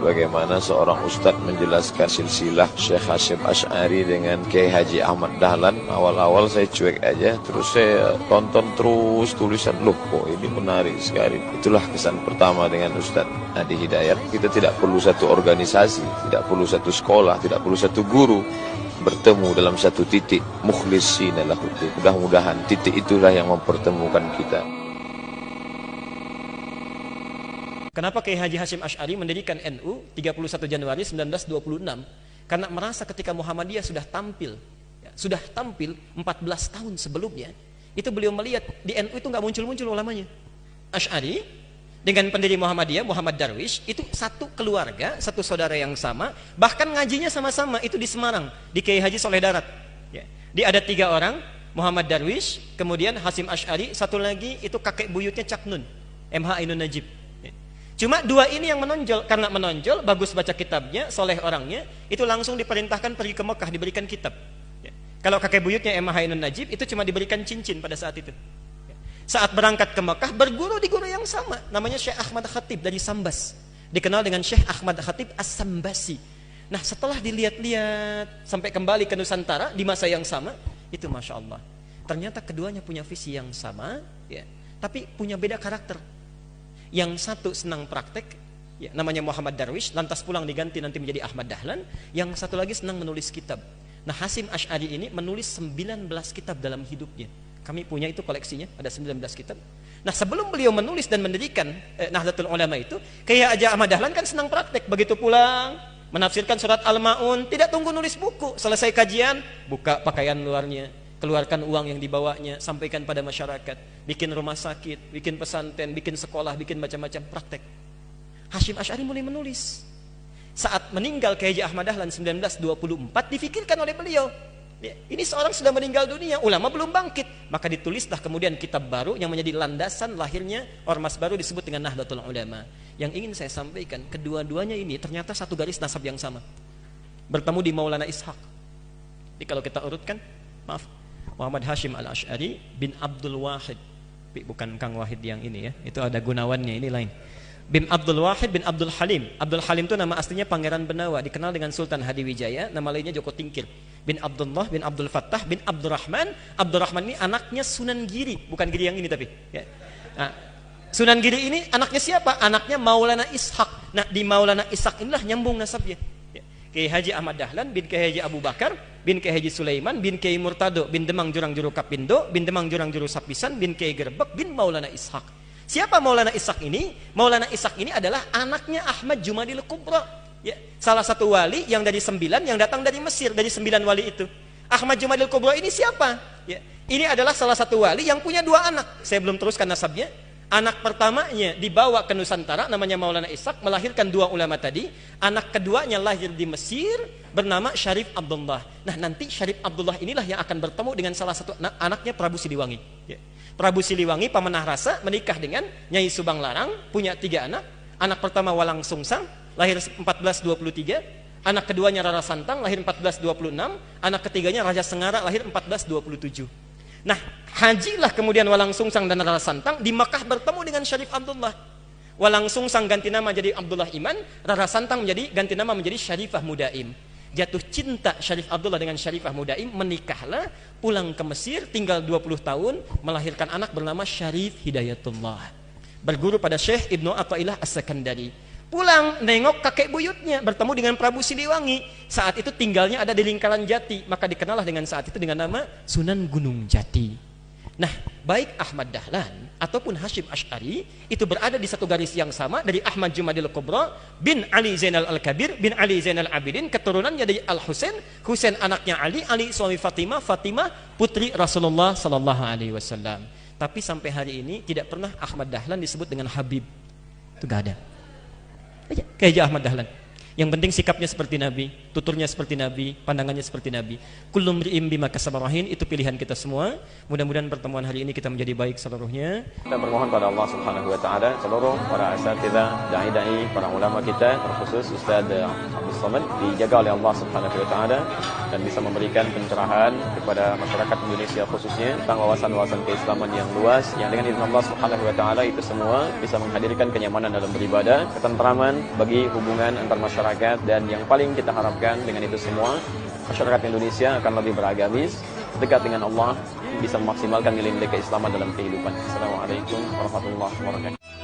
bagaimana seorang ustadz menjelaskan silsilah Syekh Hasyim Asy'ari dengan Kiai Haji Ahmad Dahlan. Awal-awal saya cuek aja, terus saya tonton terus tulisan, loh kok ini menarik sekali. Itulah kesan pertama dengan Ustadz Adi Hidayat. Kita tidak perlu satu organisasi, tidak perlu satu sekolah, tidak perlu satu guru, bertemu dalam satu titik, mukhlishina lahuddin. Mudah-mudahan titik itulah yang mempertemukan kita. Kenapa Kiai Haji Hasyim Asy'ari mendirikan NU 31 Januari 1926? Karena merasa ketika Muhammadiyah sudah tampil 14 tahun sebelumnya, itu beliau melihat di NU itu nggak muncul-muncul ulamanya. Asy'ari dengan pendiri Muhammadiyah, Muhammad Darwish, itu satu keluarga, satu saudara yang sama, bahkan ngajinya sama-sama, itu di Semarang, di Kiai Haji Soleh Darat. Dia ada 3 orang, Muhammad Darwish, kemudian Hasyim Asy'ari, satu lagi itu kakek buyutnya Cak Nun, MH Ainun Najib. Cuma 2 ini yang menonjol, karena menonjol, bagus baca kitabnya, soleh orangnya, itu langsung diperintahkan pergi ke Mekah, diberikan kitab. Kalau kakek buyutnya MH Ainun Najib, itu cuma diberikan cincin pada saat itu. Saat berangkat ke Mekah, berguru di guru yang sama, namanya Syekh Ahmad Khatib dari Sambas, dikenal dengan Syekh Ahmad Khatib As-Sambasi. Nah, setelah dilihat-lihat sampai kembali ke Nusantara di masa yang sama, itu Masya Allah, ternyata keduanya punya visi yang sama, tapi punya beda karakter. Yang satu senang praktek, namanya Muhammad Darwish, lantas pulang diganti nanti menjadi Ahmad Dahlan. Yang satu lagi senang menulis kitab. Nah, Hasyim Asy'ari ini menulis 19 kitab dalam hidupnya. Kami punya itu koleksinya, ada 19 kitab. Nah, sebelum beliau menulis dan mendirikan Nahdlatul Ulama itu, Kiai Haji Ahmad Dahlan kan senang praktek. Begitu pulang, menafsirkan surat Al-Ma'un, tidak tunggu nulis buku. Selesai kajian, buka pakaian luarnya, keluarkan uang yang dibawanya, sampaikan pada masyarakat, bikin rumah sakit, bikin pesantren, bikin sekolah, bikin macam-macam praktek. Hasyim Asy'ari mulai menulis. Saat meninggal Kiai Haji Ahmad Dahlan 1924, difikirkan oleh beliau, ini seorang sudah meninggal dunia, ulama belum bangkit, maka ditulislah kemudian kitab baru yang menjadi landasan lahirnya ormas baru disebut dengan Nahdlatul Ulama. Yang ingin saya sampaikan, kedua-duanya ini ternyata satu garis nasab yang sama, bertemu di Maulana Ishaq. Jadi kalau kita urutkan, maaf, Muhammad Hasyim Al-Asy'ari bin Abdul Wahid, bukan Kang Wahid yang ini ya, itu ada Gunawannya, ini lain. Bin Abdul Wahid bin Abdul Halim. Abdul Halim itu nama aslinya Pangeran Benawa, dikenal dengan Sultan Hadiwijaya, nama lainnya Joko Tingkir. Bin Abdullah bin Abdul Fattah bin Abdurrahman. Abdurrahman ini anaknya Sunan Giri, bukan Giri yang ini tapi. Nah, Sunan Giri ini anaknya siapa? Anaknya Maulana Ishaq. Nah, di Maulana Ishaq inilah nyambung nasabnya. Kiai Haji Ahmad Dahlan bin Kiai Haji Abu Bakar bin Kiai Haji Sulaiman bin Kiai Murtado bin Demang Jurang Juru Kapindo bin Demang Jurang Juru Sapisan bin Kiai Gerbek bin Maulana Ishaq. Siapa Maulana Ishaq ini? Maulana Ishaq ini adalah anaknya Ahmad Jumadil Kubra, salah satu wali yang dari 9 yang datang dari Mesir, dari 9 wali itu. Ahmad Jumadil Kubra ini siapa? Ini adalah salah satu wali yang punya 2 anak. Saya belum teruskan nasabnya. Anak pertamanya dibawa ke Nusantara, namanya Maulana Ishaq, melahirkan 2 ulama tadi. Anak keduanya lahir di Mesir, bernama Syarif Abdullah. Nah, nanti Syarif Abdullah inilah yang akan bertemu dengan salah satu anaknya Prabu Siliwangi. Prabu Siliwangi pemenah rasa menikah dengan Nyai Subang Larang, punya 3 anak. Anak pertama Walang Sungsang, lahir 1423. Anak keduanya Rara Santang, lahir 1426. Anak ketiganya Raja Sengara, lahir 1427. Nah, hajilah kemudian Walang Sungsang dan Rara Santang di Makkah bertemu dengan Syarif Abdullah. Walang Sungsang ganti nama jadi Abdullah Iman, Rara Santang ganti nama menjadi Syarifah Mudaim. Jatuh cinta Syarif Abdullah dengan Syarifah Mudaim, menikahlah, pulang ke Mesir, tinggal 20 tahun, melahirkan anak bernama Syarif Hidayatullah. Berguru pada Syekh Ibnu Athaillah As-Sakandari. Pulang, nengok kakek buyutnya, bertemu dengan Prabu Siliwangi. Saat itu tinggalnya ada di Lingkaran Jati, maka dikenallah dengan saat itu dengan nama Sunan Gunung Jati. Nah, baik Ahmad Dahlan ataupun Hasyim Asy'ari itu berada di satu garis yang sama, dari Ahmad Jumadil Kubra bin Ali Zainal Al-Kabir bin Ali Zainal Abidin, keturunannya dari Al-Husain, Husain anaknya Ali, Ali suami Fatimah, Fatimah putri Rasulullah sallallahu alaihi wasallam. Tapi sampai hari ini tidak pernah Ahmad Dahlan disebut dengan Habib. Itu gak ada. Kayak Ahmad Dahlan. Yang penting sikapnya seperti Nabi, tuturnya seperti Nabi, pandangannya seperti Nabi. Kullu mri'in bima kasaba rahin, itu pilihan kita semua. Mudah-mudahan pertemuan hari ini kita menjadi baik seluruhnya. Kita bermohon pada Allah Subhanahu wa taala, seluruh para asatidzah, dai-dai, para ulama kita, terkhusus Ustaz Abdul Somad, dijaga oleh Allah Subhanahu wa taala. dan bisa memberikan pencerahan kepada masyarakat Indonesia khususnya tentang wawasan-wawasan keislaman yang luas, yang dengan izin Allah Subhanahu wa taala itu semua bisa menghadirkan kenyamanan dalam beribadah, ketentraman bagi hubungan antar masyarakat, dan yang paling kita harapkan dengan itu semua masyarakat Indonesia akan lebih beragamis, dekat dengan Allah, bisa memaksimalkan nilai-nilai keislaman dalam kehidupan. Assalamualaikum warahmatullahi wabarakatuh.